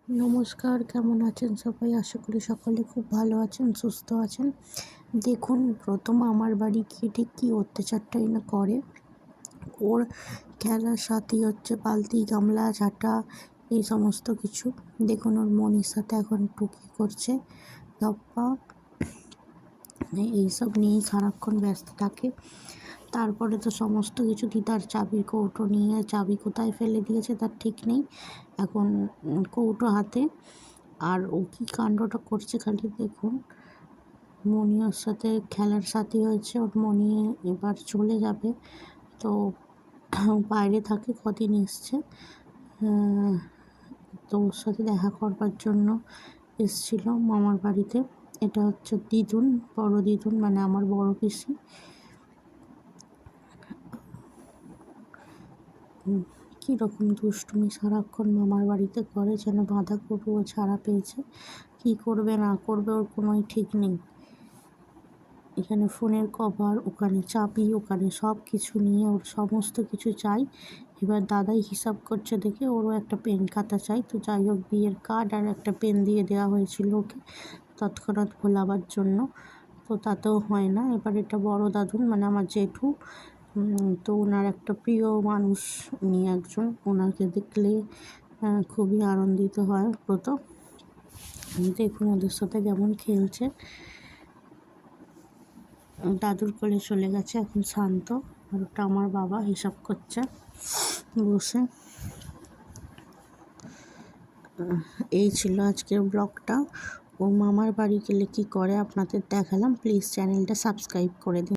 নমস্কার, কেমন আছেন সবাই? আশা করি সকলে খুব ভালো আছেন, সুস্থ আছেন। দেখুন, প্রথম আমার বাড়ি গিয়ে ঠিক কী অত্যাচারটাই না করে। ওর খেলার সাথী হচ্ছে বালতি, গামলা, ঝাঁটা, এই সমস্ত কিছু। দেখুন, ওর মনির সাথে এখন টুকি করছে, ধপ্পা, এইসব নিয়েই সারাক্ষণ ব্যস্ত থাকে। তারপরে তো সমস্ত কিছু তার চাবির কৌটো নিয়ে চাবি কোথায় ফেলে দিয়েছে তার ঠিক নেই। এখন কৌটো হাতে, আর ও কী কাণ্ডটা করছে খালি দেখুন। মনি ওর সাথে খেলার সাথী হয়েছে, ওর মনি এবার চলে যাবে, তো বাইরে থাকে, কদিন এসছে, তো ওর সাথে দেখা করবার জন্য এসছিল মামার বাড়িতে। এটা হচ্ছে দিদুন, বড় দিদুন, মানে আমার বড় পিসি। কীরকম দুষ্টুমি সারাক্ষণ মামার বাড়িতে করে, যেন বাঁধাকপি ও ছাড়া পেয়েছে। কী করবে না করবে ওর কোনোই ঠিক নেই। এখানে ফোনের কভার, ওখানে চাবি, ওখানে সব কিছু নিয়ে ওর সমস্ত কিছু চাই। এবার দাদাই হিসাব করছে দেখে ওরও একটা পেন খাতা চাই। তো যাই হোক, বিয়ের কার্ড আর একটা পেন দিয়ে দেওয়া হয়েছিল ওকে তৎক্ষণাৎ ভোলাবার জন্য, তো তাতেও হয় না। এবার এটা বড় দাদুন, মানে আমার জেঠু, তো ওনার একটা প্রিয় মানুষ উনি একজন, ওনাকে দেখলে খুবই আনন্দিত হয় ব্রত। দেখুন ওদের সাথে কেমন খেলছে। দাদুর কোলে চলে গেছে, এখন শান্ত। আর ওটা আমার বাবা হিসাব করছে বসে। এই ছিল আজকের ব্লগটা। ও মামার বাড়ি গেলে কী করে আপনাদের দেখালাম। প্লিজ চ্যানেলটা সাবস্ক্রাইব করে দিন।